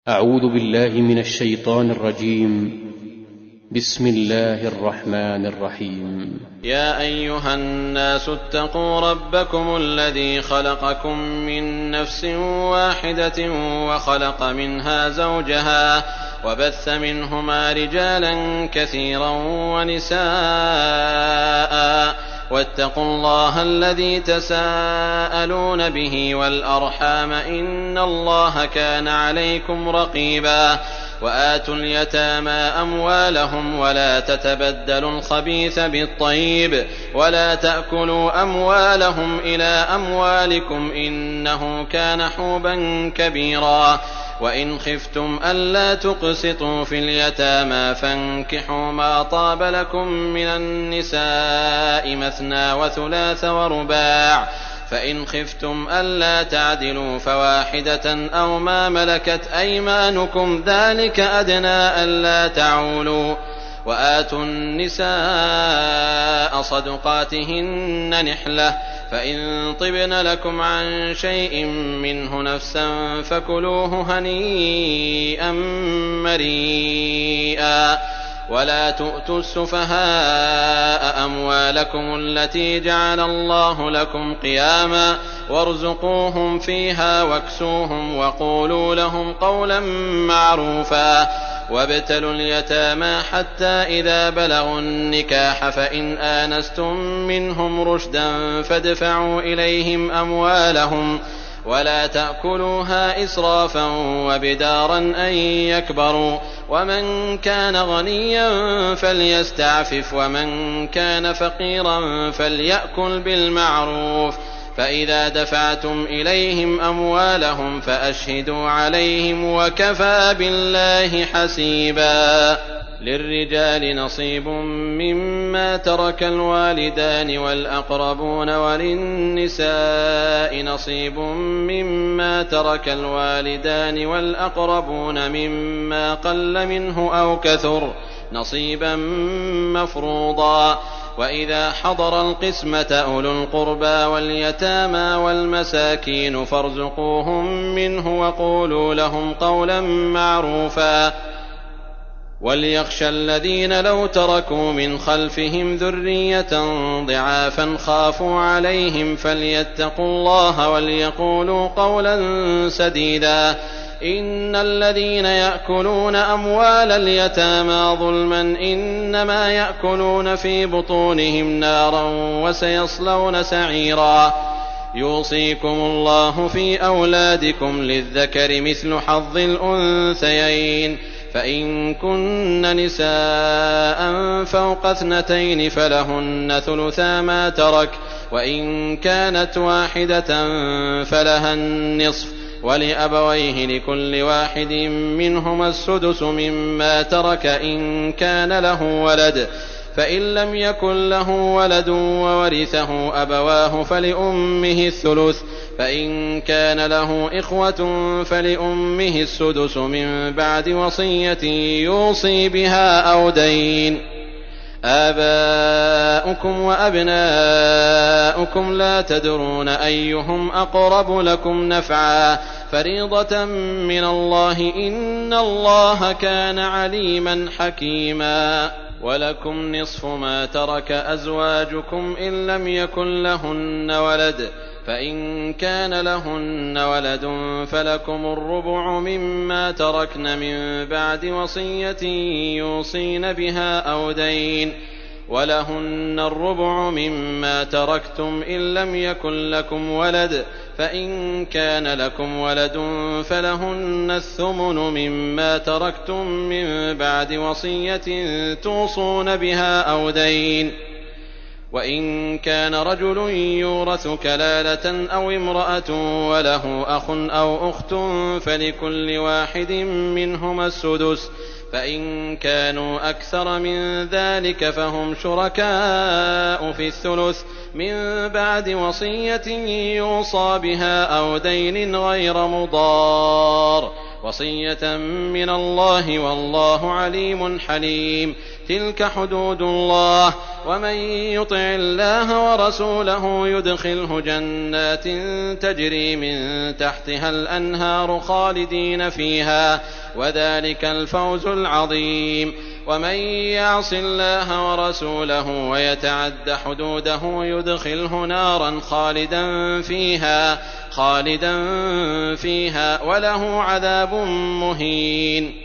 أعوذ بالله من الشيطان الرجيم. بسم الله الرحمن الرحيم. يا أيها الناس اتقوا ربكم الذي خلقكم من نفس واحدة وخلق منها زوجها وبث منهما رجالا كثيرا ونساء واتقوا الله الذي تساءلون به والأرحام إن الله كان عليكم رقيبا وآتوا اليتامى أموالهم ولا تتبدلوا الخبيث بالطيب ولا تأكلوا أموالهم إلى أموالكم إنه كان حوبا كبيرا وإن خفتم ألا تقسطوا في اليتامى فانكحوا ما طاب لكم من النساء مثنى وثلاث ورباع فإن خفتم ألا تعدلوا فواحدة أو ما ملكت أيمانكم ذلك أدنى ألا تعولوا وآتوا النساء صدقاتهن نحلة فإن طبن لكم عن شيء منه نفسا فكلوه هنيئا مريئا ولا تؤتوا السفهاء أموالكم التي جعل الله لكم قياما وارزقوهم فيها واكسوهم وقولوا لهم قولا معروفا وابتلوا اليتامى حتى إذا بلغوا النكاح فإن آنستم منهم رشدا فادفعوا إليهم أموالهم ولا تأكلوها إسرافا وبدارا أن يكبروا ومن كان غنيا فليستعفف ومن كان فقيرا فليأكل بالمعروف فإذا دفعتم إليهم أموالهم فأشهدوا عليهم وكفى بالله حسيبا. للرجال نصيب مما ترك الوالدان والأقربون وللنساء نصيب مما ترك الوالدان والأقربون مما قل منه أو كثر نصيبا مفروضا وإذا حضر القسمة أولو القربى واليتامى والمساكين فارزقوهم منه وقولوا لهم قولا معروفا وليخشى الذين لو تركوا من خلفهم ذرية ضعافا خافوا عليهم فليتقوا الله وليقولوا قولا سديدا إن الذين يأكلون أموال اليتامى ظلما إنما يأكلون في بطونهم نارا وسيصلون سعيرا يوصيكم الله في أولادكم للذكر مثل حظ الأنثيين فإن كن نساء فوق 2 فلهن ثلثا ما ترك وإن كانت واحدة فلها النصف ولأبويه لكل واحد منهما السدس مما ترك إن كان له ولد فإن لم يكن له ولد وورثه أبواه فلأمه الثلث فإن كان له إخوة فلأمه السدس من بعد وصية يوصي بها أو دين. آباؤكم وأبناؤكم لا تدرون أيهم أقرب لكم نفعا فريضة من الله إن الله كان عليما حكيما. ولكم نصف ما ترك أزواجكم إن لم يكن لهن ولد فإن كان لهن ولد فلكم الربع مما تركن من بعد وصية يوصين بها أو دين ولهن الربع مما تركتم إن لم يكن لكم ولد فإن كان لكم ولد فلهن الثمن مما تركتم من بعد وصية توصون بها أو دين وإن كان رجل يورث كلالة أو امرأة وله أخ أو أخت فلكل واحد منهما السدس فإن كانوا أكثر من ذلك فهم شركاء في الثلث من بعد وصية يوصى بها أو دين غير مضار وصية من الله والله عليم حليم. تلك حدود الله ومن يطع الله ورسوله يدخله جنات تجري من تحتها الأنهار خالدين فيها وذلك الفوز العظيم. ومن يعص الله ورسوله ويتعد حدوده يدخله نارا خالدا فيها وله عذاب مهين.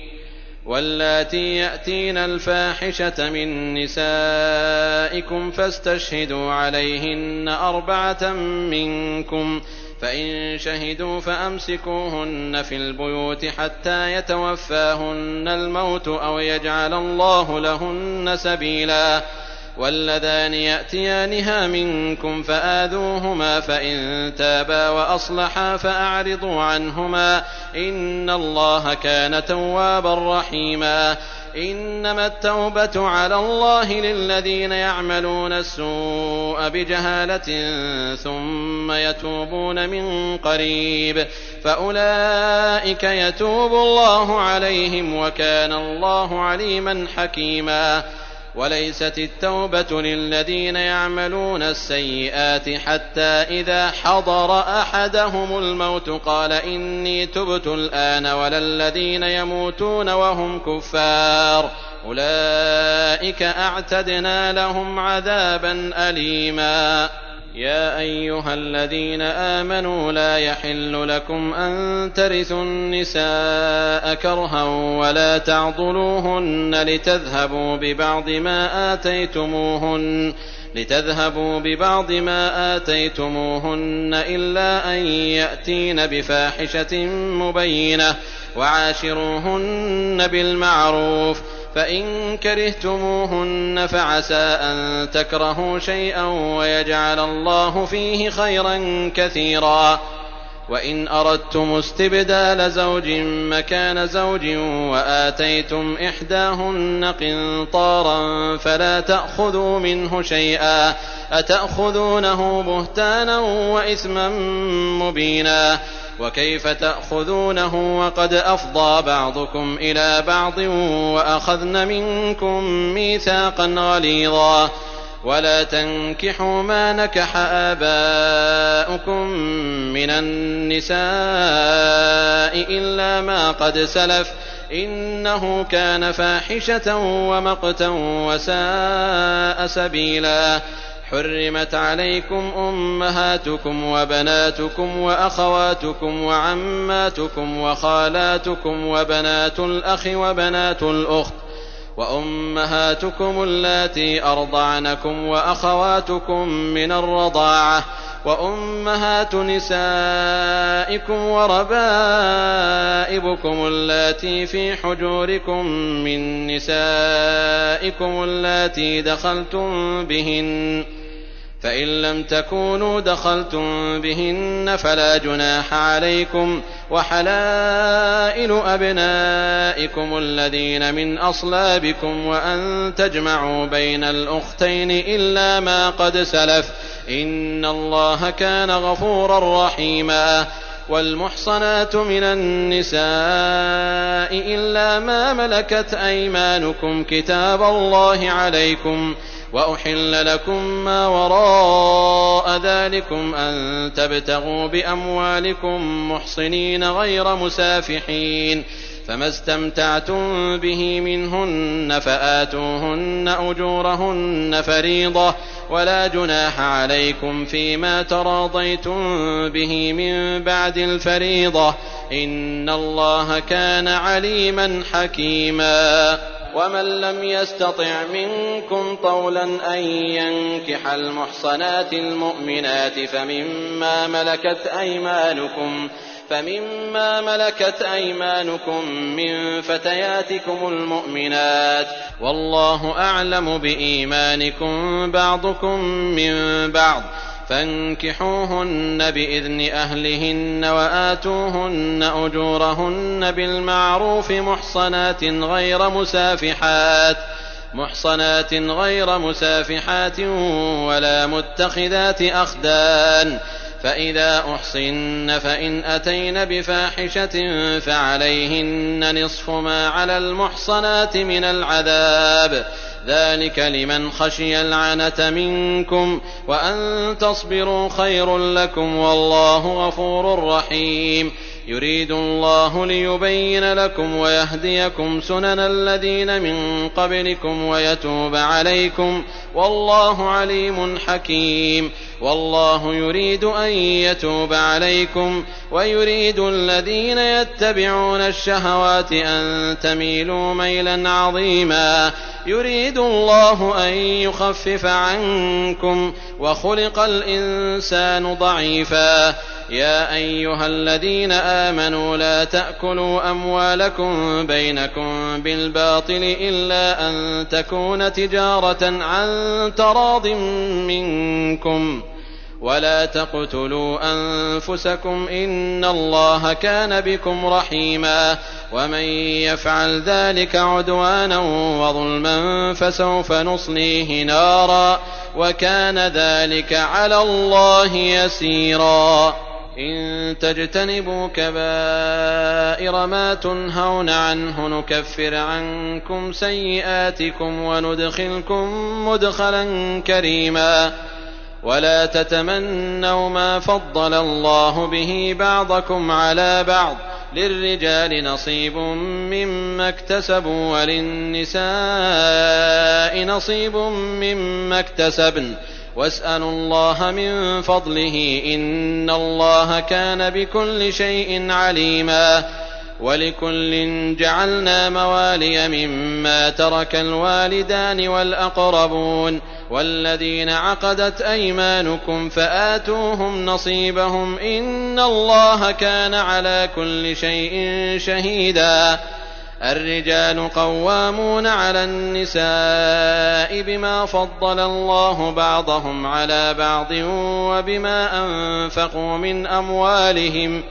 واللاتي يأتين الفاحشة من نسائكم فاستشهدوا عليهن 4 منكم، فإن شهدوا فأمسكوهن في البيوت حتى يتوفاهن الموت أو يجعل الله لهن سبيلا. واللذان يأتيانها منكم فآذوهما، فإن تابا وأصلحا فأعرضوا عنهما، إن الله كان توابا رحيما. إنما التوبة على الله للذين يعملون السوء بجهالة ثم يتوبون من قريب فأولئك يتوب الله عليهم، وكان الله عليما حكيما. وليست التوبة للذين يعملون السيئات حتى إذا حضر أحدهم الموت قال إني تبت الآن، ولا الذين يموتون وهم كفار، أولئك أعتدنا لهم عذابا أليما. يا أيها الذين آمنوا لا يحل لكم أن ترثوا النساء كرها ولا تعضلوهن لتذهبوا ببعض ما آتيتموهن إلا أن يأتين بفاحشة مبينة، وعاشروهن بالمعروف. فإن كرهتموهن فعسى أن تكرهوا شيئا ويجعل الله فيه خيرا كثيرا. وإن أردتم استبدال زوج مكان زوج وآتيتم إحداهن قنطارا فلا تأخذوا منه شيئا، أتأخذونه بهتانا وإثما مبينا. وكيف تأخذونه وقد أفضى بعضكم إلى بعض وأخذن منكم ميثاقا غليظا. ولا تنكحوا ما نكح آباؤكم من النساء إلا ما قد سلف، إنه كان فاحشة ومقتا وساء سبيلا. حرمت عليكم أمهاتكم وبناتكم وأخواتكم وعماتكم وخالاتكم وبنات الأخ وبنات الأخت وأمهاتكم اللاتي أرضعنكم وأخواتكم من الرضاعة وأمهات نسائكم وربائبكم اللاتي في حجوركم من نسائكم اللاتي دخلتم بهن، فإن لم تكونوا دخلتم بهن فلا جناح عليكم، وحلائل أبنائكم الذين من أصلابكم، وأن تجمعوا بين الأختين إلا ما قد سلف، إن الله كان غفورا رحيما. والمحصنات من النساء إلا ما ملكت أيمانكم كتاب الله عليكم، وأحل لكم ما وراء ذلكم أن تبتغوا بأموالكم محصنين غير مسافحين، فما استمتعتم به منهن فآتوهن أجورهن فريضة، ولا جناح عليكم فيما تراضيتم به من بعد الفريضة، إن الله كان عليما حكيما. ومن لم يستطع منكم طولا أن ينكح المحصنات المؤمنات فمما ملكت أيمانكم من فتياتكم المؤمنات، والله أعلم بإيمانكم بعضكم من بعض، فانكحوهن بإذن أهلهن وآتوهن أجورهن بالمعروف محصنات غير مسافحات ولا متخذات أخدان، فإذا أحصن فإن أتين بفاحشة فعليهن نصف ما على المحصنات من العذاب، ذلك لمن خشي العنة منكم، وأن تصبروا خير لكم، والله غفور رحيم. يريد الله ليبين لكم ويهديكم سنن الذين من قبلكم ويتوب عليكم، والله عليم حكيم. والله يريد أن يتوب عليكم ويريد الذين يتبعون الشهوات أن تميلوا ميلا عظيما. يريد الله أن يخفف عنكم وخلق الإنسان ضعيفا. يا أيها الذين آمنوا لا تأكلوا أموالكم بينكم بالباطل إلا أن تكون تجارة عن تراض منكم، ولا تقتلوا أنفسكم إن الله كان بكم رحيما. ومن يفعل ذلك عدوانا وظلما فسوف نصليه نارا وكان ذلك على الله يسيرا. إن تجتنبوا كبائر ما تنهون عنه نكفر عنكم سيئاتكم وندخلكم مدخلا كريما. ولا تتمنوا ما فضل الله به بعضكم على بعض، للرجال نصيب مما اكتسبوا وللنساء نصيب مما اكتسبن، واسألوا الله من فضله إن الله كان بكل شيء عليما. ولكل جعلنا موالي مما ترك الوالدان والأقربون والذين عقدت أيمانكم فآتوهم نصيبهم إن الله كان على كل شيء شهيدا. الرجال قوامون على النساء بما فضل الله بعضهم على بعض وبما أنفقوا من أموالهم،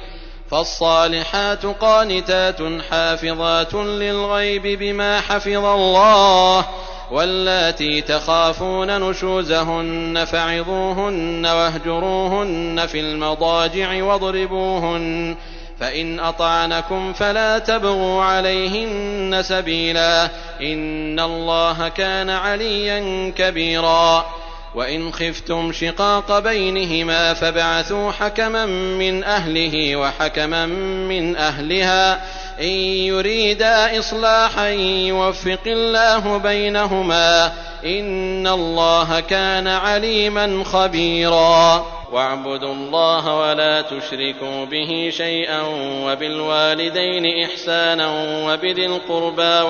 فالصالحات قانتات حافظات للغيب بما حفظ الله. واللاتي تخافون نشوزهن فعظوهن واهجروهن في المضاجع واضربوهن، فإن أطعنكم فلا تبغوا عليهن سبيلا إن الله كان عليا كبيرا. وإن خفتم شقاق بينهما فابعثوا حكما من أهله وحكما من أهلها إن يريدا إصلاحا يوفق الله بينهما إن الله كان عليما خبيرا. واعبدوا الله ولا تشركوا به شيئا وبالوالدين إحسانا وبذي القربى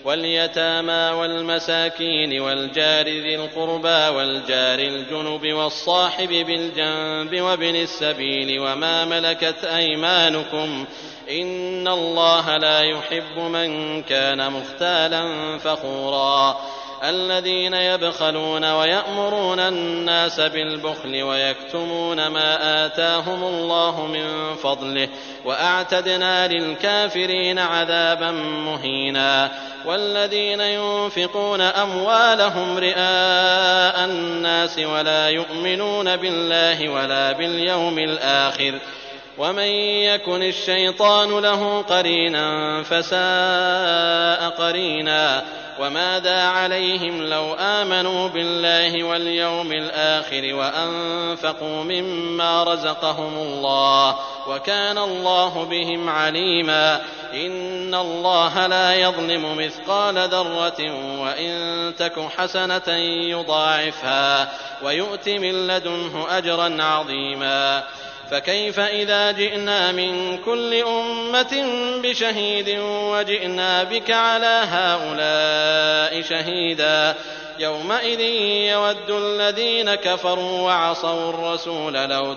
واليتامى والمساكين والجار ذي القربى والجار الجنب والصاحب بالجنب وابن السبيل وما ملكت أيمانكم إن الله لا يحب من كان مختالا فخورا. الذين يبخلون ويأمرون الناس بالبخل ويكتمون ما آتاهم الله من فضله وأعتدنا للكافرين عذابا مهينا. والذين ينفقون أموالهم رئاء الناس ولا يؤمنون بالله ولا باليوم الآخر ومن يكن الشيطان له قرينا فساء قرينا. وماذا عليهم لو آمنوا بالله واليوم الآخر وأنفقوا مما رزقهم الله وكان الله بهم عليما. إن الله لا يظلم مثقال ذرة وإن تك حسنة يضاعفها ويؤت من لدنه أجرا عظيما. فكيف إذا جئنا من كل أمة بشهيد وجئنا بك على هؤلاء شهيدا. يومئذ يود الذين كفروا وعصوا الرسول لو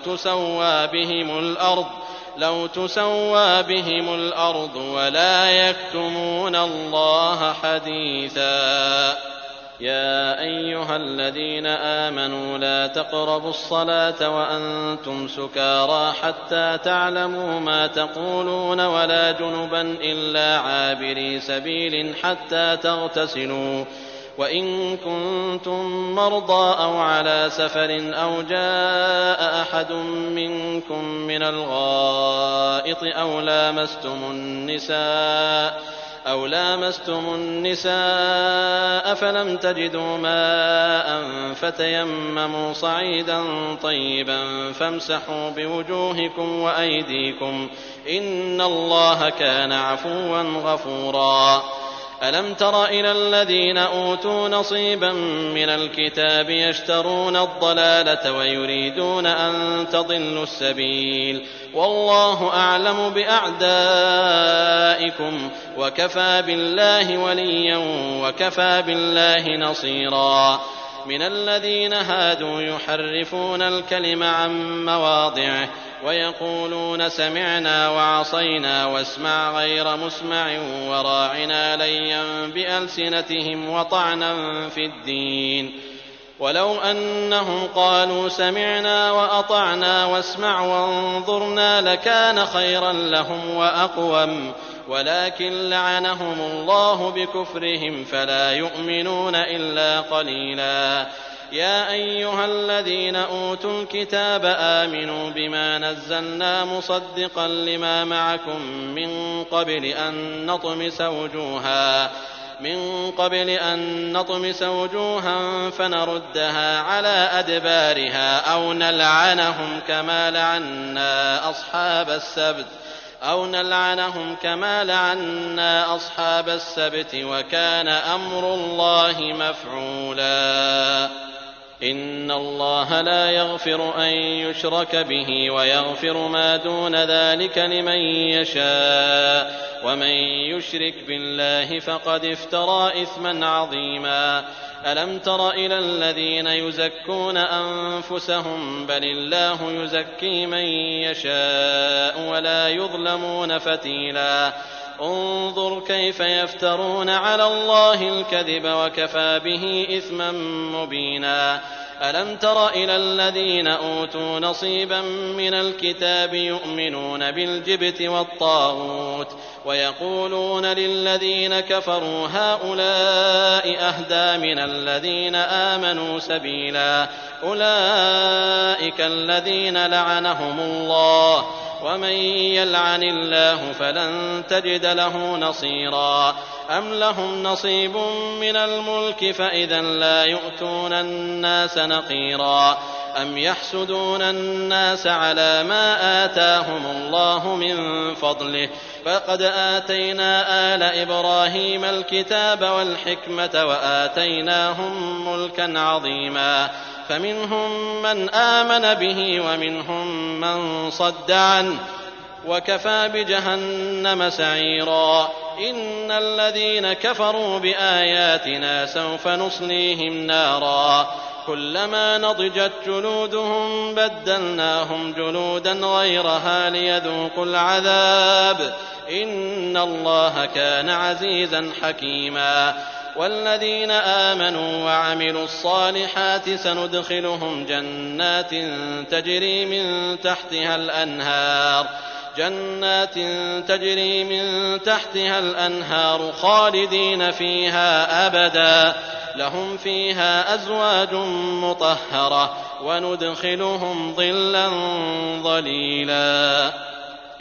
تسوى بهم الأرض ولا يكتمون الله حديثا. يا أيها الذين آمنوا لا تقربوا الصلاة وأنتم سكارى حتى تعلموا ما تقولون ولا جنبا إلا عابري سبيل حتى تغتسلوا وإن كنتم مرضى أو على سفر أو جاء أحد منكم من الغائط أو لامستم النساء أو لامستم النساء فلم تجدوا ماء فتيمموا صعيدا طيبا فامسحوا بوجوهكم وأيديكم إن الله كان عفوا غفورا. ألم تر إلى الذين أوتوا نصيبا من الكتاب يشترون الضلالة ويريدون أن تضلوا السبيل والله أعلم بأعدائكم وكفى بالله وليا وكفى بالله نصيرا. من الذين هادوا يحرفون الكلم عن مواضعه ويقولون سمعنا وعصينا واسمع غير مسمع وراعنا ليا بألسنتهم وطعنا في الدين ولو أنهم قالوا سمعنا وأطعنا واسمع وانظرنا لكان خيرا لهم وأقوم ولكن لعنهم الله بكفرهم فلا يؤمنون إلا قليلا. يا أيها الذين أوتوا الكتاب آمنوا بما نزلنا مصدقا لما معكم من قبل أن نطمس وجوها فنردها على أدبارها أو نلعنهم كما لعنا أصحاب السبت وكان أمر الله مفعولا. إن الله لا يغفر أن يشرك به ويغفر ما دون ذلك لمن يشاء ومن يشرك بالله فقد افترى إثما عظيما. ألم تر إلى الذين يزكون أنفسهم بل الله يزكي من يشاء ولا يظلمون فتيلا. انظر كيف يفترون على الله الكذب وكفى به إثما مبينا. ألم تر إلى الذين أوتوا نصيبا من الكتاب يؤمنون بالجبت والطاغوت ويقولون للذين كفروا هؤلاء أهدى من الذين آمنوا سبيلا. أولئك الذين لعنهم الله ومن يلعن الله فلن تجد له نصيرا. أم لهم نصيب من الملك فإذا لا يؤتون الناس نقيرا. أم يحسدون الناس على ما آتاهم الله من فضله فقد آتينا آل إبراهيم الكتاب والحكمة وآتيناهم ملكا عظيما. فمنهم من آمن به ومنهم من صد عنه وكفى بجهنم سعيرا. إن الذين كفروا بآياتنا سوف نصليهم نارا كلما نضجت جلودهم بدلناهم جلودا غيرها ليذوقوا العذاب إن الله كان عزيزا حكيما. والذين آمنوا وعملوا الصالحات سندخلهم جنات تجري من تحتها الأنهار خالدين فيها أبدا لهم فيها أزواج مطهرة وندخلهم ظلا ظليلا.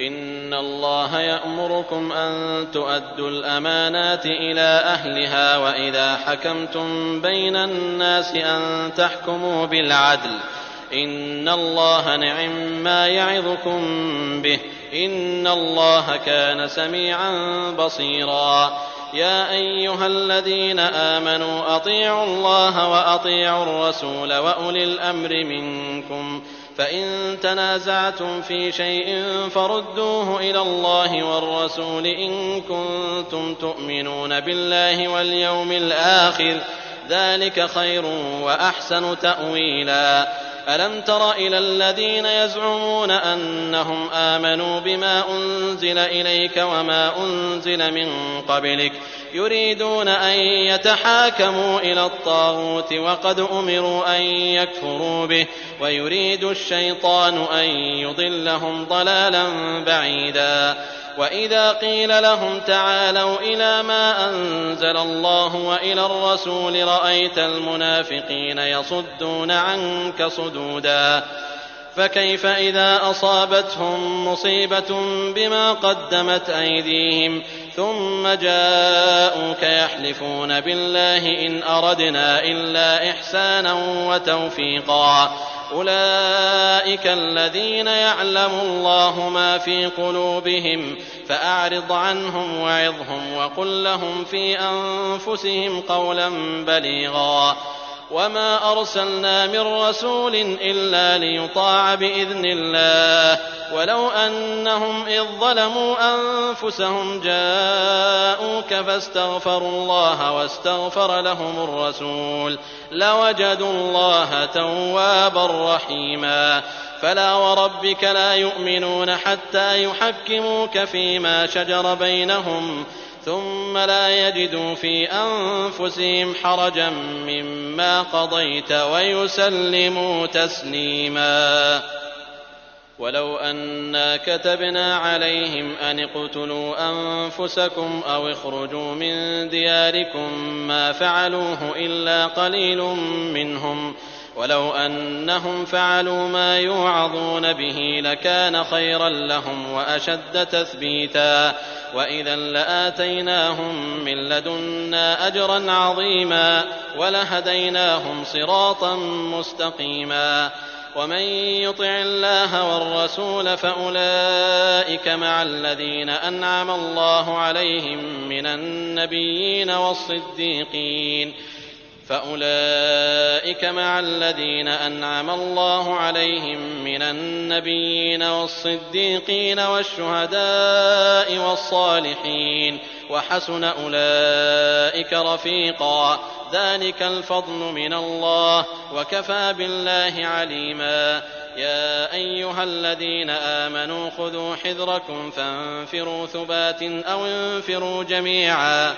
إن الله يأمركم أن تؤدوا الأمانات إلى أهلها وإذا حكمتم بين الناس أن تحكموا بالعدل إن الله نعم ما يعظكم به إن الله كان سميعا بصيرا. يا أيها الذين آمنوا أطيعوا الله وأطيعوا الرسول وأولي الأمر منكم فإن تنازعتم في شيء فردوه إلى الله والرسول إن كنتم تؤمنون بالله واليوم الآخر ذلك خير وأحسن تأويلا. ألم تر إلى الذين يزعمون أنهم آمنوا بما أنزل إليك وما أنزل من قبلك يريدون أن يتحاكموا إلى الطاغوت وقد أمروا أن يكفروا به ويريد الشيطان أن يضلهم ضلالا بعيدا. وإذا قيل لهم تعالوا إلى ما أنزل الله وإلى الرسول رأيت المنافقين يصدون عنك صدودا. فكيف إذا أصابتهم مصيبة بما قدمت أيديهم ثم جاءوك يحلفون بالله إن أردنا إلا إحسانا وتوفيقا أولئك الذين يعلم الله ما في قلوبهم فأعرض عنهم وعظهم وقل لهم في أنفسهم قولا بليغا وما أرسلنا من رسول إلا ليطاع بإذن الله ولو أنهم إذ ظلموا أنفسهم جاءوك فاستغفروا الله واستغفر لهم الرسول لوجدوا الله توابا رحيما فلا وربك لا يؤمنون حتى يحكموك فيما شجر بينهم ثم لا يجدوا في أنفسهم حرجا مما قضيت ويسلموا تسليما ولو أنا كتبنا عليهم أن اقتلوا أنفسكم أو اخرجوا من دياركم ما فعلوه إلا قليل منهم ولو أنهم فعلوا ما يوعظون به لكان خيرا لهم وأشد تثبيتا وإذا لآتيناهم من لدنا أجرا عظيما ولهديناهم صراطا مستقيما ومن يطع الله والرسول فأولئك مع الذين أنعم الله عليهم من النبيين والصديقين والشهداء والصالحين وحسن أولئك رفيقا ذلك الفضل من الله وكفى بالله عليما يا أيها الذين آمنوا خذوا حذركم فانفروا ثبات أو انفروا جميعا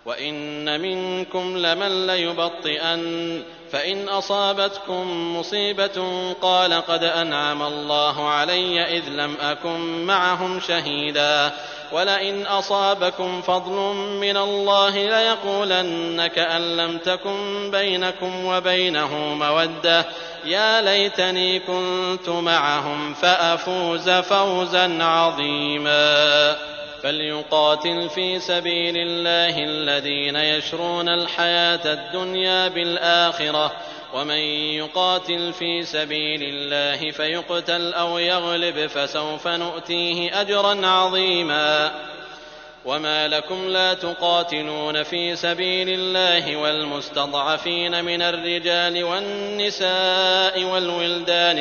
وإن منكم لمن ليبطئن فإن أصابتكم مصيبة قال قد أنعم الله علي إذ لم أكن معهم شهيدا ولئن أصابكم فضل من الله ليقولن كأن لم تكن بينكم وبينه مودة يا ليتني كنت معهم فأفوز فوزا عظيما فليقاتل في سبيل الله الذين يشرون الحياة الدنيا بالآخرة ومن يقاتل في سبيل الله فيقتل أو يغلب فسوف نؤتيه أجرا عظيما وما لكم لا تقاتلون في سبيل الله والمستضعفين من الرجال والنساء والولدان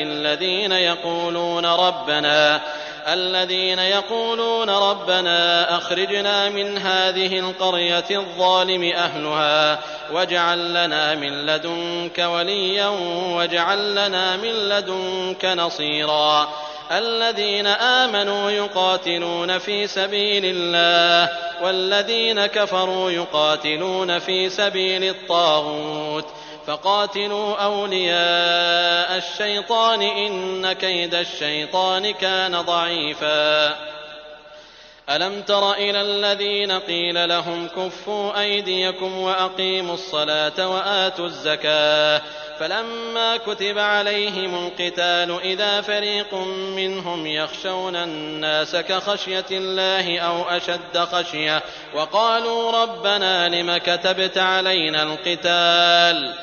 الذين يقولون ربنا أخرجنا من هذه القرية الظالم أهلها واجعل لنا من لدنك وليا واجعل لنا من لدنك نصيرا الذين آمنوا يقاتلون في سبيل الله والذين كفروا يقاتلون في سبيل الطاغوت فقاتلوا أولياء الشيطان إن كيد الشيطان كان ضعيفا ألم تر إلى الذين قيل لهم كفوا أيديكم وأقيموا الصلاة وآتوا الزكاة فلما كتب عليهم القتال إذا فريق منهم يخشون الناس كخشية الله أو أشد خشية وقالوا ربنا لم كتبت علينا القتال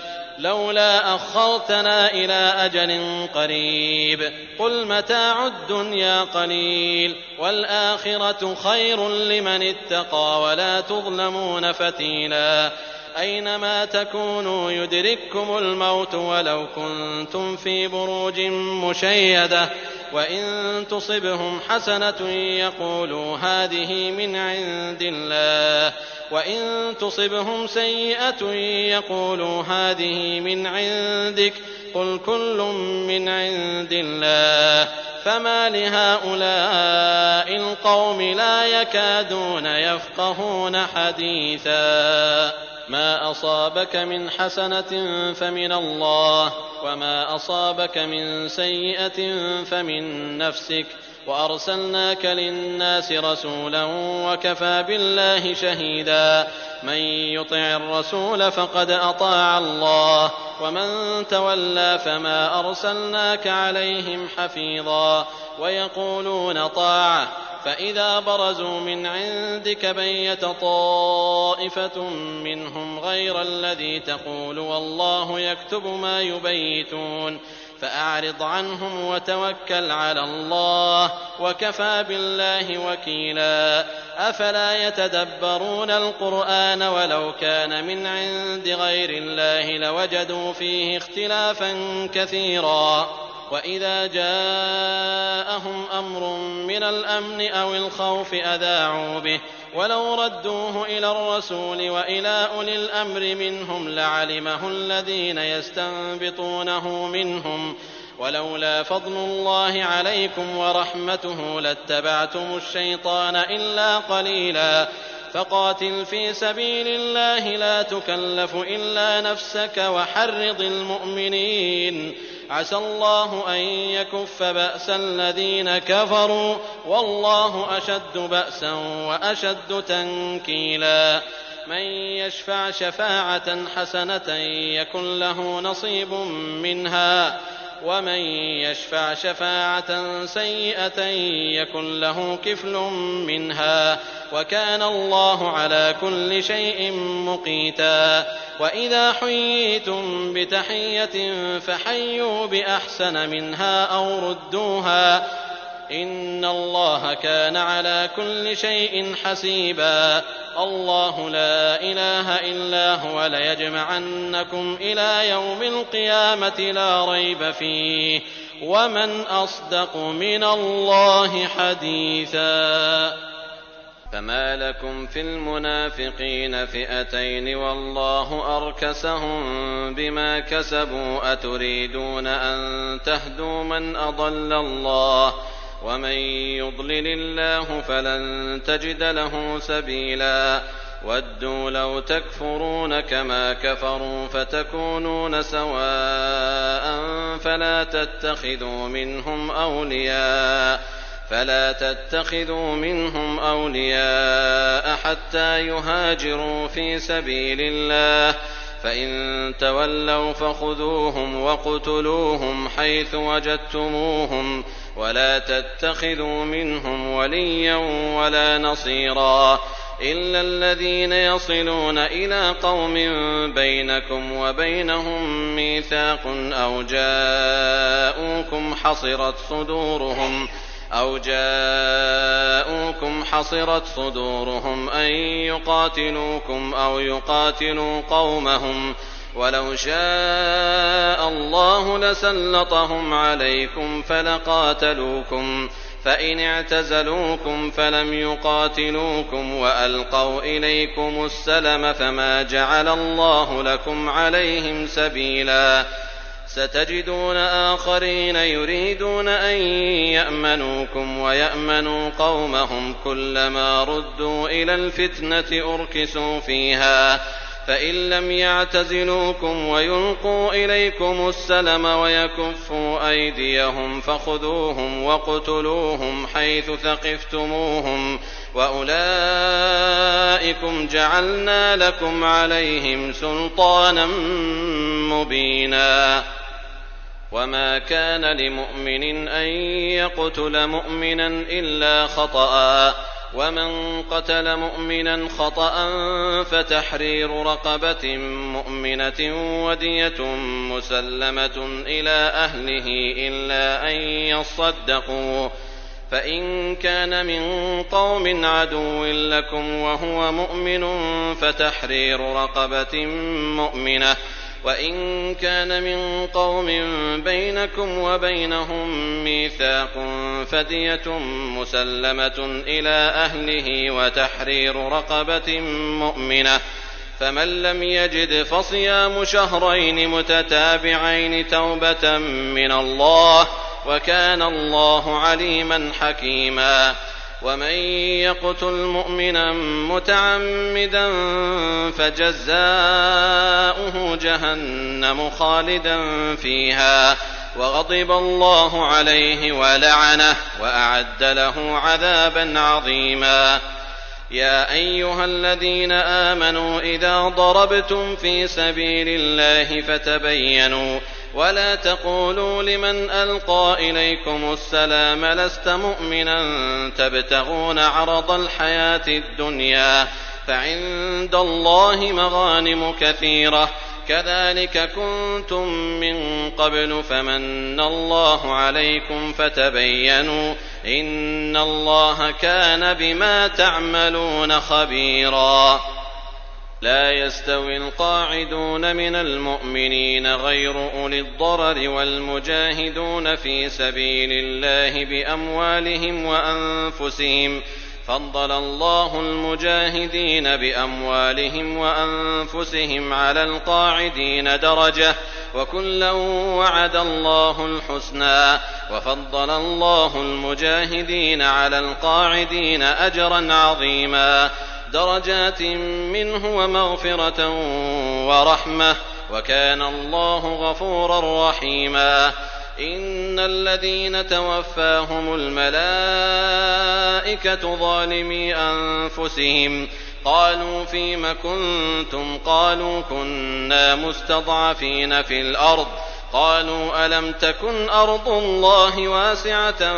لولا أخرتنا إلى أجل قريب قل متاع الدنيا قليل والآخرة خير لمن اتقى ولا تظلمون فتيلا أينما تكونوا يدرككم الموت ولو كنتم في بروج مشيدة وإن تصبهم حسنة يقولوا هذه من عند الله وإن تصبهم سيئة يقولوا هذه من عندك قل كل من عند الله فما لهؤلاء القوم لا يكادون يفقهون حديثا ما أصابك من حسنة فمن الله وما أصابك من سيئة فمن نفسك وأرسلناك للناس رسولا وكفى بالله شهيدا من يطع الرسول فقد أطاع الله ومن تولى فما أرسلناك عليهم حفيظا ويقولون طاعة فإذا برزوا من عندك بيت طائفة منهم غير الذي تقول والله يكتب ما يبيتون فأعرض عنهم وتوكل على الله وكفى بالله وكيلا. أفلا يتدبرون القرآن ولو كان من عند غير الله لوجدوا فيه اختلافا كثيرا. وإذا جاءهم أمر من الأمن أو الخوف أذاعوا به ولو ردوه إلى الرسول وإلى أولي الأمر منهم لعلمه الذين يستنبطونه منهم ولولا فضل الله عليكم ورحمته لاتبعتم الشيطان إلا قليلا. فقاتل في سبيل الله لا تكلف إلا نفسك وحرض المؤمنين عسى الله أن يكف بأس الذين كفروا والله أشد بأسا وأشد تنكيلا. من يشفع شفاعة حسنة يكن له نصيب منها ومن يشفع شفاعة سيئة يكن له كفل منها وكان الله على كل شيء مقيتا. وإذا حييتم بتحية فحيوا بأحسن منها أو ردوها إن الله كان على كل شيء حسيبا. الله لا إله إلا هو ليجمعنكم إلى يوم القيامة لا ريب فيه ومن أصدق من الله حديثا. فما لكم في المنافقين فئتين والله أركسهم بما كسبوا أتريدون أن تهدوا من أضل الله ومن يضلل الله فلن تجد له سبيلا. ودوا لو تكفرون كما كفروا فتكونون سواء فلا تتخذوا منهم أولياء حتى يهاجروا في سبيل الله فإن تولوا فخذوهم وقتلوهم حيث وجدتموهم ولا تتخذوا منهم وليا ولا نصيرا إلا الذين يصلون إلى قوم بينكم وبينهم ميثاق أو جاءوكم حصرت صدورهم أن يقاتلوكم أو يقاتلوا قومهم ولو شاء الله لسلطهم عليكم فلقاتلوكم فإن اعتزلوكم فلم يقاتلوكم وألقوا إليكم السلم فما جعل الله لكم عليهم سبيلا. ستجدون آخرين يريدون أن يأمنوكم ويأمنوا قومهم كلما ردوا إلى الفتنة أركسوا فيها فإن لم يعتزلوكم ويلقوا إليكم السلم ويكفوا أيديهم فخذوهم وقتلوهم حيث ثقفتموهم وأولئكم جعلنا لكم عليهم سلطانا مبينا. وما كان لمؤمن أن يقتل مؤمنا إلا خطأ ومن قتل مؤمنا خطأ فتحرير رقبة مؤمنة ودية مسلمة إلى أهله إلا أن يصدقوا فإن كان من قوم عدو لكم وهو مؤمن فتحرير رقبة مؤمنة وإن كان من قوم بينكم وبينهم ميثاق فدية مسلمة إلى أهله وتحرير رقبة مؤمنة فمن لم يجد فصيام شهرين متتابعين توبة من الله وكان الله عليما حكيما. ومن يقتل مؤمنا متعمدا فجزاؤه جهنم خالدا فيها وغضب الله عليه ولعنه وأعد له عذابا عظيما. يا أيها الذين آمنوا إذا ضربتم في سبيل الله ولا تقولوا لمن ألقى إليكم السلام لست مؤمنا تبتغون عرض الحياة الدنيا فعند الله مغانم كثيرة كذلك كنتم من قبل فمن الله عليكم فتبينوا إن الله كان بما تعملون خبيرا. لا يستوي القاعدون من المؤمنين غير أولي الضرر والمجاهدون في سبيل الله بأموالهم وأنفسهم فضل الله المجاهدين بأموالهم وأنفسهم على القاعدين درجة وكلا وعد الله الحسنى وفضل الله المجاهدين على القاعدين أجرا عظيما درجات منه ومغفرة ورحمة وكان الله غفورا رحيما. إن الذين توفاهم الملائكة ظالمي أنفسهم قالوا فيم كنتم قالوا كنا مستضعفين في الأرض قالوا ألم تكن أرض الله واسعة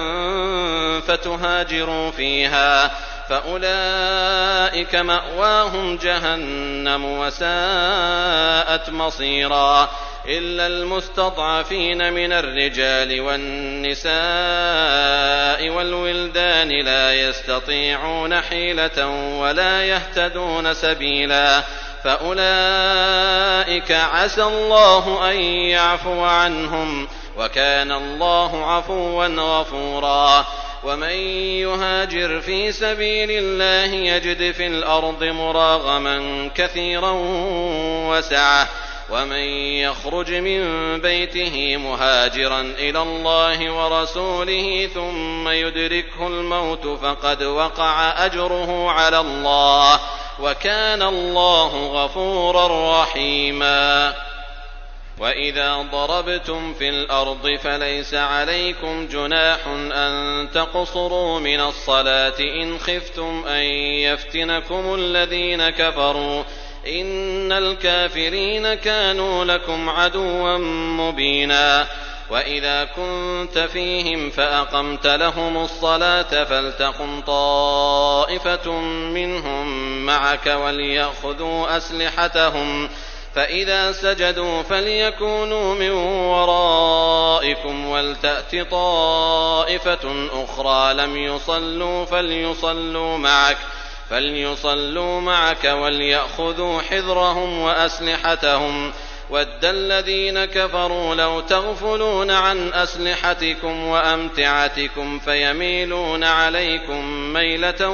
فتهاجروا فيها فأولئك مأواهم جهنم وساءت مصيرا إلا المستضعفين من الرجال والنساء والولدان لا يستطيعون حيلة ولا يهتدون سبيلا فأولئك عسى الله أن يعفو عنهم وكان الله عفوا غفورا. ومن يهاجر في سبيل الله يجد في الأرض مراغما كثيرا وسعة ومن يخرج من بيته مهاجرا إلى الله ورسوله ثم يدركه الموت فقد وقع أجره على الله وكان الله غفورا رحيما. وإذا ضربتم في الأرض فليس عليكم جناح أن تقصروا من الصلاة إن خفتم أن يفتنكم الذين كفروا إن الكافرين كانوا لكم عدوا مبينا. وإذا كنت فيهم فأقمت لهم الصلاة فلتقم طائفة منهم معك وليأخذوا أسلحتهم فإذا سجدوا فليكونوا من ورائكم ولتأت طائفة أخرى لم يصلوا فليصلوا معك وليأخذوا حذرهم وأسلحتهم ود الذين كفروا لو تغفلون عن أسلحتكم وأمتعتكم فيميلون عليكم ميلة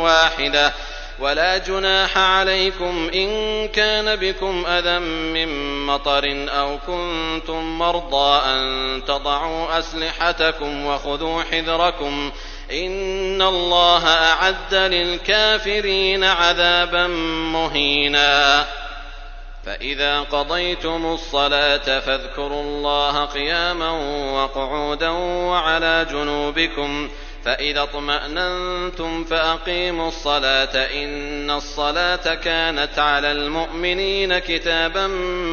واحدة ولا جناح عليكم إن كان بكم أذى من مطر أو كنتم مرضى أن تضعوا أسلحتكم وخذوا حذركم إن الله أعد للكافرين عذابا مهينا. فإذا قضيتم الصلاة فاذكروا الله قياما وقعودا وعلى جنوبكم فإذا اطمأننتم فأقيموا الصلاة إن الصلاة كانت على المؤمنين كتابا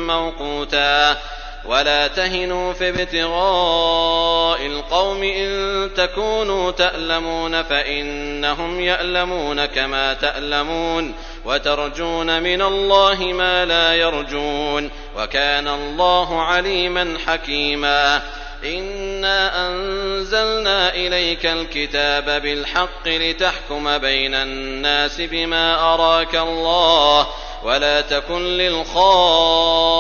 موقوتا. ولا تهنوا في ابتغاء القوم إن تكونوا تألمون فإنهم يألمون كما تألمون وترجون من الله ما لا يرجون وكان الله عليما حكيما. إنا أنزلنا إليك الكتاب بالحق لتحكم بين الناس بما أراك الله ولا تكن للخائنين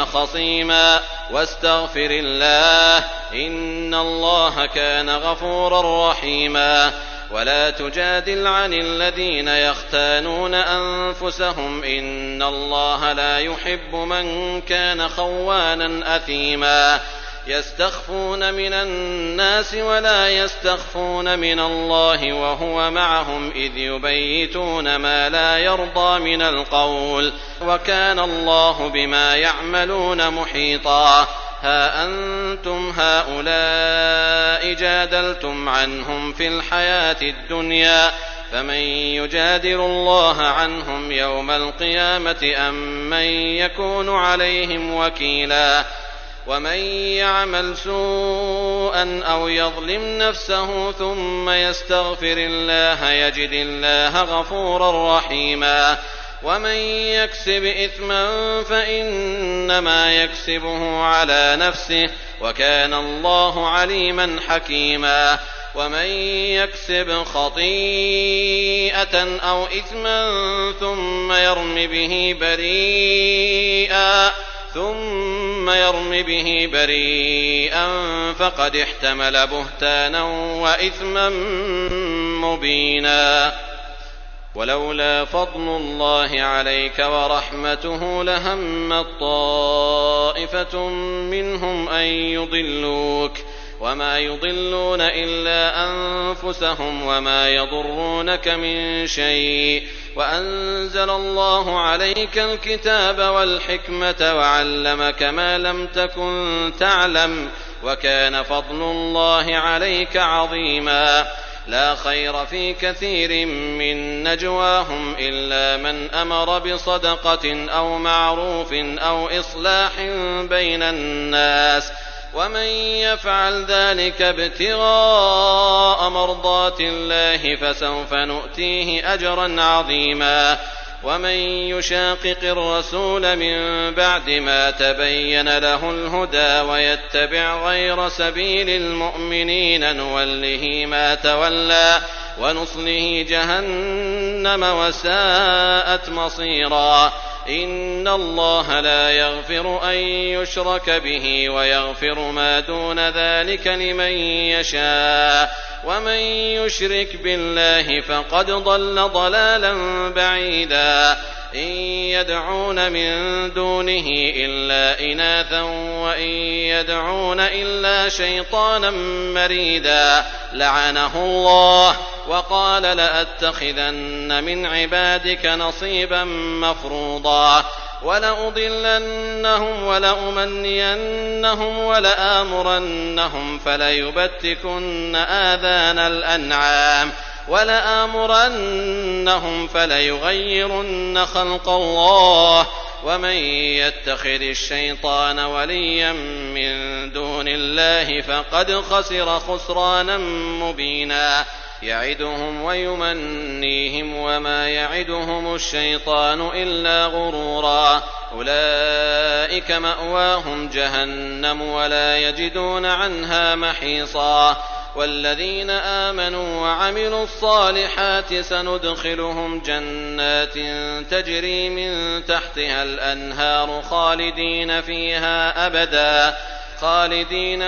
خصيما واستغفر الله إن الله كان غفورا رحيما. ولا تجادل عن الذين يختانون أنفسهم إن الله لا يحب من كان خوانا أثيما. يستخفون من الناس ولا يستخفون من الله وهو معهم إذ يبيتون ما لا يرضى من القول وكان الله بما يعملون محيطا. ها أنتم هؤلاء جادلتم عنهم في الحياة الدنيا فمن يجادل الله عنهم يوم القيامة أم من يكون عليهم وكيلا. ومن يعمل سوءا أو يظلم نفسه ثم يستغفر الله يجد الله غفورا رحيما ومن يكسب إثما فإنما يكسبه على نفسه وكان الله عليما حكيما ومن يكسب خطيئة أو إثما ثم يرم به بريئا فقد احتمل بهتانا وإثما مبينا ولولا فضل الله عليك ورحمته لهمت طائفة منهم أن يضلوك وما يضلون إلا أنفسهم وما يضرونك من شيء وأنزل الله عليك الكتاب والحكمة وعلمك ما لم تكن تعلم وكان فضل الله عليك عظيما لا خير في كثير من نجواهم إلا من أمر بصدقة أو معروف أو إصلاح بين الناس ومن يفعل ذلك ابتغاء مرضات الله فسوف نؤتيه أجرا عظيما ومن يشاقق الرسول من بعد ما تبين له الهدى ويتبع غير سبيل المؤمنين نوله ما تولى ونصله جهنم وساءت مصيرا إن الله لا يغفر أن يشرك به ويغفر ما دون ذلك لمن يشاء ومن يشرك بالله فقد ضل ضلالا بعيدا إن يدعون من دونه إلا إناثا وإن يدعون إلا شيطانا مريدا لعنه الله وقال لأتخذن من عبادك نصيبا مفروضا ولأضلنهم ولأمنينهم ولآمرنهم فليبتكن آذان الأنعام ولآمرنهم فليغيرن خلق الله ومن يتخذ الشيطان وليا من دون الله فقد خسر خسرانا مبينا يعدهم ويمنيهم وما يعدهم الشيطان إلا غرورا أولئك مأواهم جهنم ولا يجدون عنها محيصا والذين آمنوا وعملوا الصالحات سندخلهم جنات تجري من تحتها الأنهار خالدين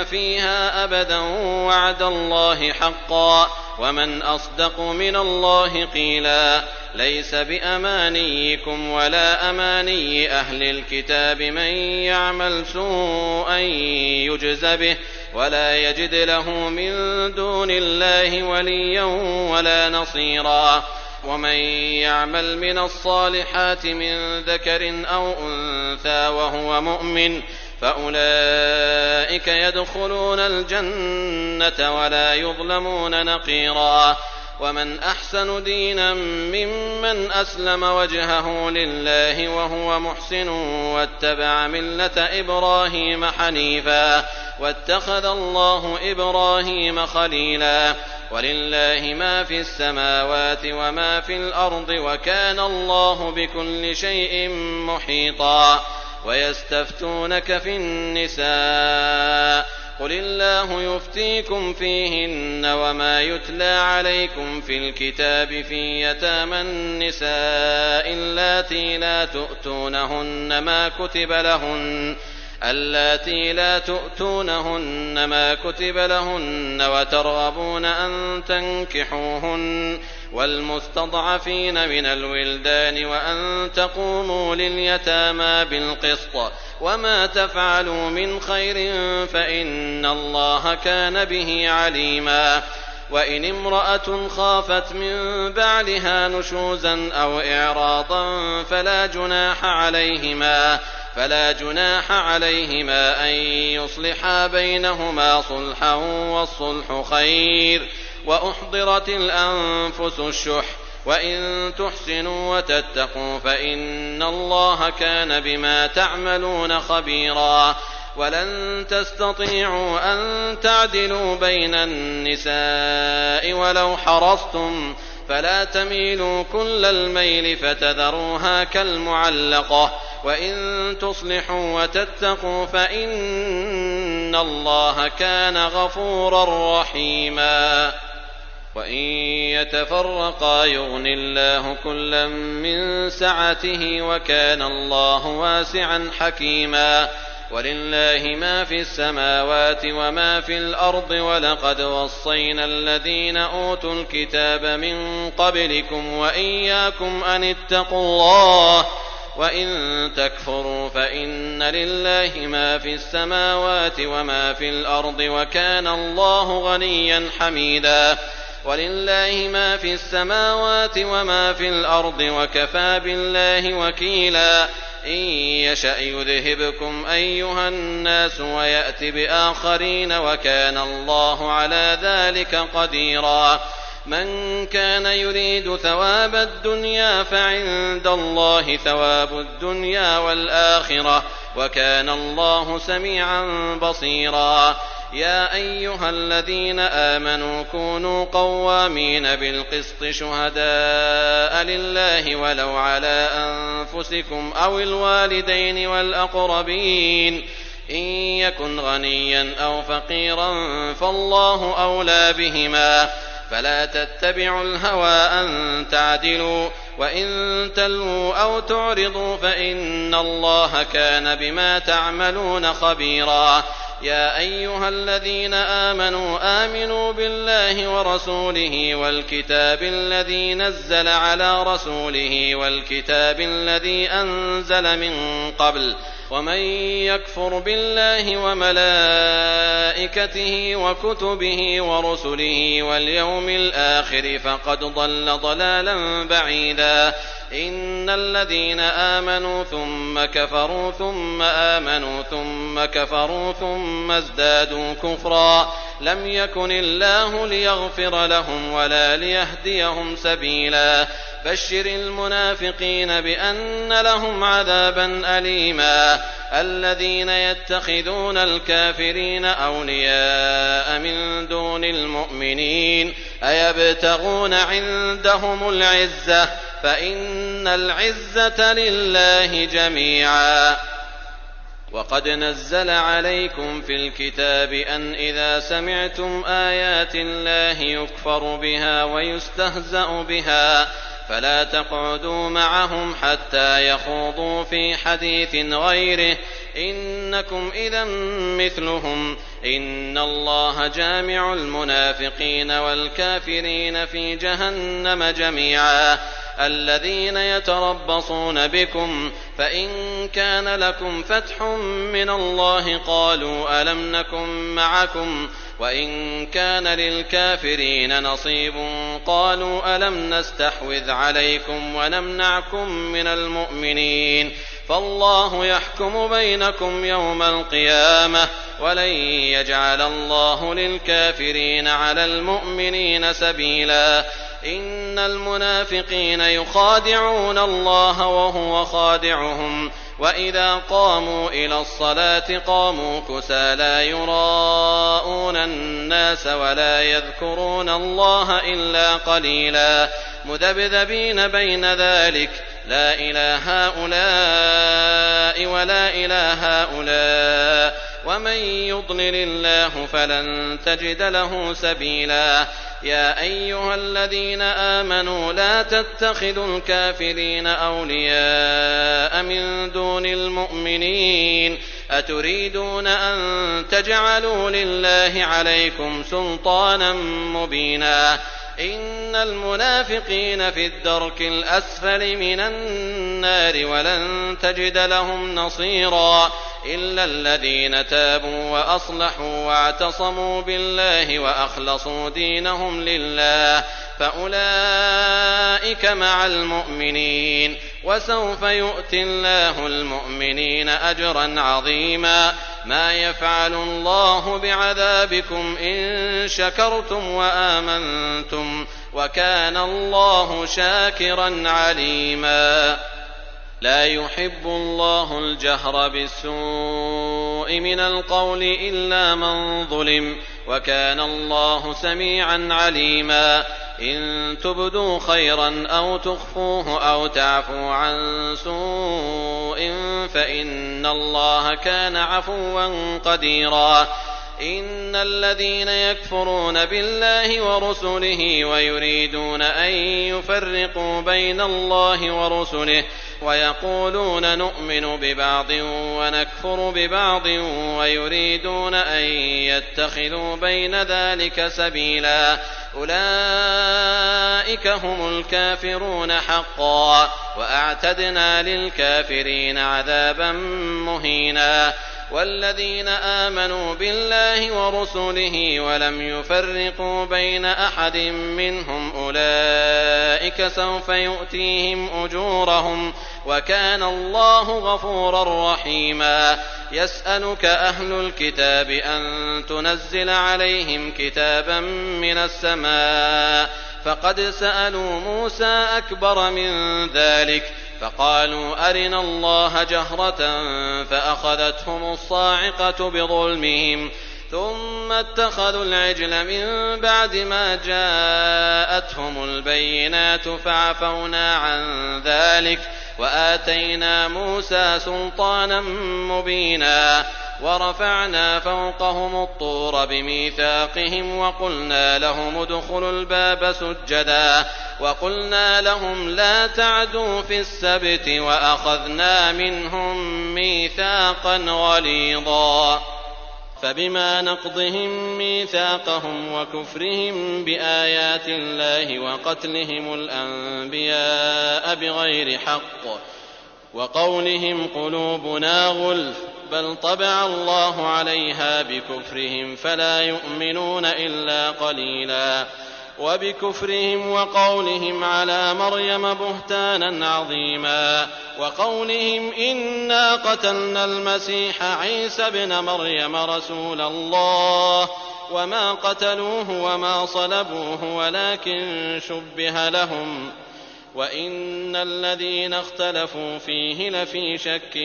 فيها أبدا وعد الله حقا ومن أصدق من الله قيلا ليس بأمانيكم ولا أماني أهل الكتاب من يعمل سوءا يجز به ولا يجد له من دون الله وليا ولا نصيرا ومن يعمل من الصالحات من ذكر أو أنثى وهو مؤمن فأولئك يدخلون الجنة ولا يظلمون نقيرا ومن أحسن دينا ممن أسلم وجهه لله وهو محسن واتبع ملة إبراهيم حنيفا واتخذ الله إبراهيم خليلا ولله ما في السماوات وما في الأرض وكان الله بكل شيء محيطا ويستفتونك في النساء قل الله يفتيكم فيهن وما يتلى عليكم في الكتاب في يتامى النساء اللاتي لا تؤتونهن ما كتب لهن وترغبون أن تنكحوهن والمستضعفين من الولدان وأن تقوموا لليتامى بالقسط وما تفعلوا من خير فإن الله كان به عليما وإن امرأة خافت من بعلها نشوزا أو إعراضا فلا جناح عليهما أن يصلحا بينهما صلحا والصلح خير وأحضرت الأنفس الشح وإن تحسنوا وتتقوا فإن الله كان بما تعملون خبيرا ولن تستطيعوا أن تعدلوا بين النساء ولو حرصتم فلا تميلوا كل الميل فتذروها كالمعلقة وإن تصلحوا وتتقوا فإن الله كان غفورا رحيما وإن يتفرقا يغن الله كلا من سعته وكان الله واسعا حكيما ولله ما في السماوات وما في الأرض ولقد وصينا الذين أوتوا الكتاب من قبلكم وإياكم أن اتقوا الله وإن تكفروا فإن لله ما في السماوات وما في الأرض وكان الله غنيا حميدا ولله ما في السماوات وما في الأرض وكفى بالله وكيلا إن يشأ يذهبكم أيها الناس ويأت بآخرين وكان الله على ذلك قديرا من كان يريد ثواب الدنيا فعند الله ثواب الدنيا والآخرة وكان الله سميعا بصيرا يا أيها الذين آمنوا كونوا قوامين بالقسط شهداء لله ولو على أنفسكم أو الوالدين والأقربين إن يكن غنيا أو فقيرا فالله أولى بهما فلا تتبعوا الهوى أن تعدلوا وإن تلووا أو تعرضوا فإن الله كان بما تعملون خبيرا يا أيها الذين آمنوا بالله ورسوله والكتاب الذي نزل على رسوله والكتاب الذي أنزل من قبل ومن يكفر بالله وملائكته وكتبه ورسله واليوم الآخر فقد ضل ضلالا بعيدا إن الذين آمنوا ثم كفروا ثم آمنوا ثم كفروا ثم ازدادوا كفرا لم يكن الله ليغفر لهم ولا ليهديهم سبيلا بشر المنافقين بأن لهم عذابا أليما الذين يتخذون الكافرين أولياء من دون المؤمنين أيبتغون عندهم العزة فإن العزة لله جميعا وقد نزل عليكم في الكتاب أن إذا سمعتم آيات الله يكفر بها ويستهزأ بها فلا تقعدوا معهم حتى يخوضوا في حديث غيره إنكم إذا مثلهم إن الله جامع المنافقين والكافرين في جهنم جميعا الذين يتربصون بكم فإن كان لكم فتح من الله قالوا ألم نكن معكم وإن كان للكافرين نصيب قالوا ألم نستحوذ عليكم ونمنعكم من المؤمنين فالله يحكم بينكم يوم القيامة ولن يجعل الله للكافرين على المؤمنين سبيلا إن المنافقين يخادعون الله وهو خادعهم وإذا قاموا إلى الصلاة قاموا كسى لا يراءون الناس ولا يذكرون الله إلا قليلا مذبذبين بين ذلك لا إله هؤلاء ولا إله هؤلاء ومن يضلل الله فلن تجد له سبيلا يا أيها الذين آمنوا لا تتخذوا الكافرين أولياء من دون المؤمنين أتريدون أن تجعلوا لله عليكم سلطانا مبينا إن المنافقين في الدرك الأسفل من النار ولن تجد لهم نصيرا إلا الذين تابوا وأصلحوا واعتصموا بالله وأخلصوا دينهم لله فأولئك مع المؤمنين وسوف يؤتي الله المؤمنين أجرا عظيما ما يفعل الله بعذابكم إن شكرتم وآمنتم وكان الله شاكرا عليما لا يحب الله الجهر بالسوء السوء من القول إلا من ظلم، وكان الله سميعا عليما. إن تبدوا خيرا أو تخفوه أو تعفوا عن سوء فإن الله كان عفوا قديرا. إن الذين يكفرون بالله ورسله ويريدون أن يفرقوا بين الله ورسله ويقولون نؤمن ببعض ونكفر ببعض ويريدون أن يتخذوا بين ذلك سبيلا، أولئك هم الكافرون حقا، وأعتدنا للكافرين عذابا مهينا. والذين آمنوا بالله ورسله ولم يفرقوا بين أحد منهم أولئك سوف يؤتيهم أجورهم، وكان الله غفورا رحيما. يسألك أهل الكتاب أن تنزل عليهم كتابا من السماء، فقد سألوا موسى أكبر من ذلك فقالوا أرنا الله جهرة فأخذتهم الصاعقة بظلمهم ثم اتخذوا العجل من بعد ما جاءتهم البينات فعفونا عن ذلك وآتينا موسى سلطانا مبينا. ورفعنا فوقهم الطور بميثاقهم وقلنا لهم ادخلوا الباب سجدا وقلنا لهم لا تعدوا في السبت وأخذنا منهم ميثاقا غليظا. فبما نقضهم ميثاقهم وكفرهم بآيات الله وقتلهم الأنبياء بغير حق وقولهم قلوبنا غلف بل طبع الله عليها بكفرهم فلا يؤمنون إلا قليلا. وبكفرهم وقولهم على مريم بهتانا عظيما وقولهم إنا قتلنا المسيح عيسى ابن مريم رسول الله وما قتلوه وما صلبوه ولكن شبه لهم وإن الذين اختلفوا فيه لفي شك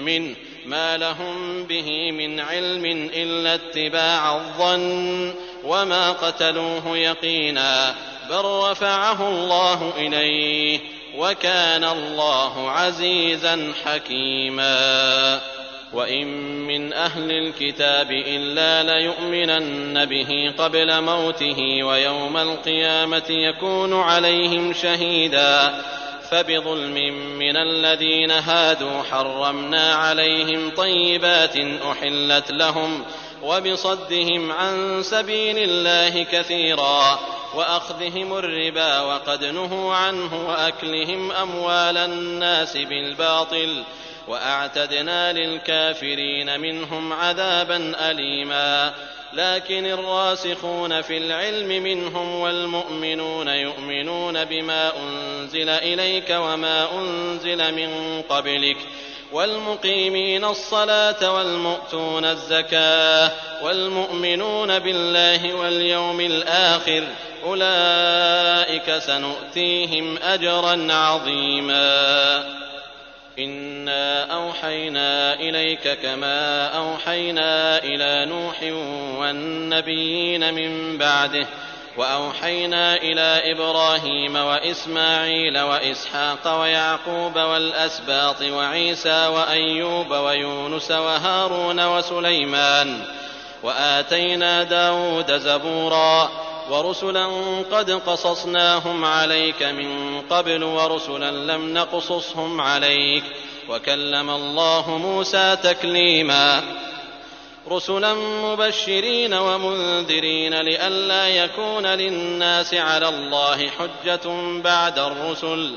منه ما لهم به من علم إلا اتباع الظن وما قتلوه يقينا بل رفعه الله إليه وكان الله عزيزا حكيما. وإن من أهل الكتاب إلا ليؤمنن به قبل موته ويوم القيامة يكون عليهم شهيدا. فبظلم من الذين هادوا حرمنا عليهم طيبات أحلت لهم وبصدهم عن سبيل الله كثيرا وأخذهم الربا وقد نهوا عنه وأكلهم أموال الناس بالباطل وأعتدنا للكافرين منهم عذابا أليما. لكن الراسخون في العلم منهم والمؤمنون يؤمنون بما أنزل إليك وما أنزل من قبلك والمقيمين الصلاة والمؤتون الزكاة والمؤمنون بالله واليوم الآخر أولئك سنؤتيهم أجرا عظيما. إنا أوحينا إليك كما أوحينا إلى نوح والنبيين من بعده وأوحينا إلى إبراهيم وإسماعيل وإسحاق ويعقوب والأسباط وعيسى وأيوب ويونس وهارون وسليمان وآتينا داود زبورا ورسلا قد قصصناهم عليك من قبل ورسلا لم نقصصهم عليك وكلم الله موسى تكليما. رسلا مبشرين ومنذرين لئلا يكون للناس على الله حجة بعد الرسل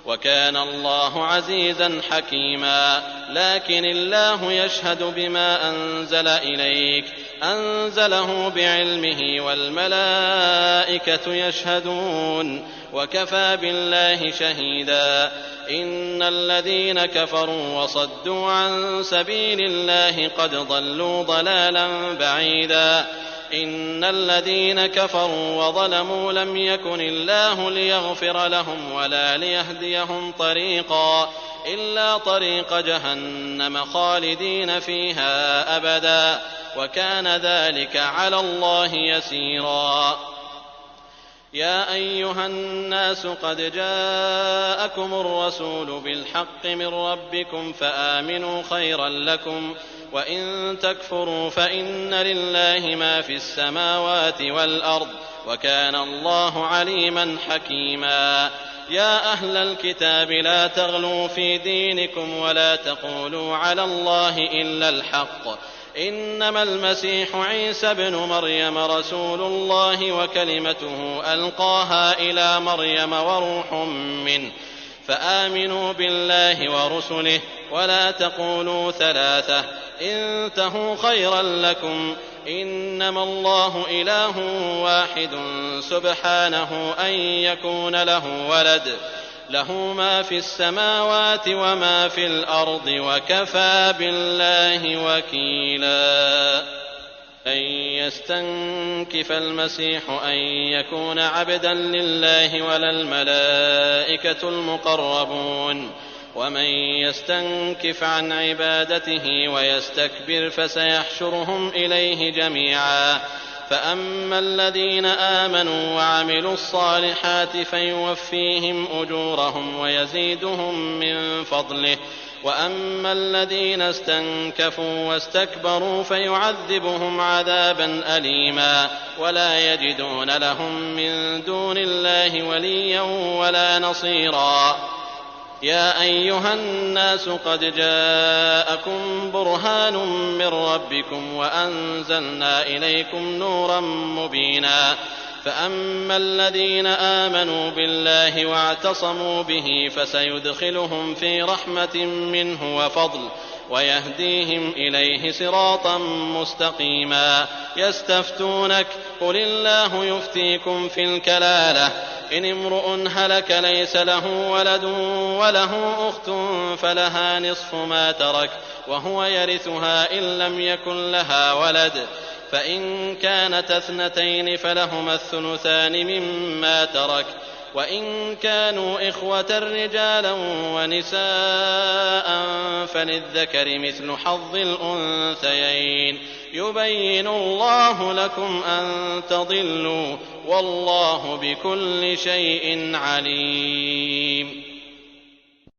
وكان الله عزيزا حكيما. لكن الله يشهد بما أنزل إليك أنزله بعلمه والملائكة يشهدون وكفى بالله شهيدا. إن الذين كفروا وصدوا عن سبيل الله قد ضلوا ضلالا بعيدا. إن الذين كفروا وظلموا لم يكن الله ليغفر لهم ولا ليهديهم طريقا. إلا طريق جهنم خالدين فيها أبدا وكان ذلك على الله يسيرا. يا أيها الناس قد جاءكم الرسول بالحق من ربكم فآمنوا خيرا لكم وإن تكفروا فإن لله ما في السماوات والأرض وكان الله عليما حكيما. يا أهل الكتاب لا تغلوا في دينكم ولا تقولوا على الله إلا الحق إنما المسيح عيسى ابن مريم رسول الله وكلمته ألقاها إلى مريم وروح منه فآمنوا بالله ورسله ولا تقولوا ثلاثة انتهوا خيرا لكم إنما الله إله واحد سبحانه أن يكون له ولد له ما في السماوات وما في الأرض وكفى بالله وكيلا. أن يستنكف المسيح أن يكون عبدا لله ولا الملائكة المقربون ومن يستنكف عن عبادته ويستكبر فسيحشرهم إليه جميعا. فأما الذين آمنوا وعملوا الصالحات فيوفيهم أجورهم ويزيدهم من فضله وأما الذين استنكفوا واستكبروا فيعذبهم عذابا أليما ولا يجدون لهم من دون الله وليا ولا نصيرا. يا أيها الناس قد جاءكم برهان من ربكم وأنزلنا إليكم نورا مبينا. فأما الذين آمنوا بالله واعتصموا به فسيدخلهم في رحمة منه وفضل ويهديهم إليه صراطا مستقيما. يستفتونك قل الله يفتيكم في الكلالة إن امرؤ هلك ليس له ولد وله أخت فلها نصف ما ترك وهو يرثها إن لم يكن لها ولد فإن كانت اثنتين فلهما الثلثان مما ترك وإن كانوا إخوة رجالا ونساء فللذكر مثل حظ الأنثيين يبين الله لكم أن تضلوا والله بكل شيء عليم.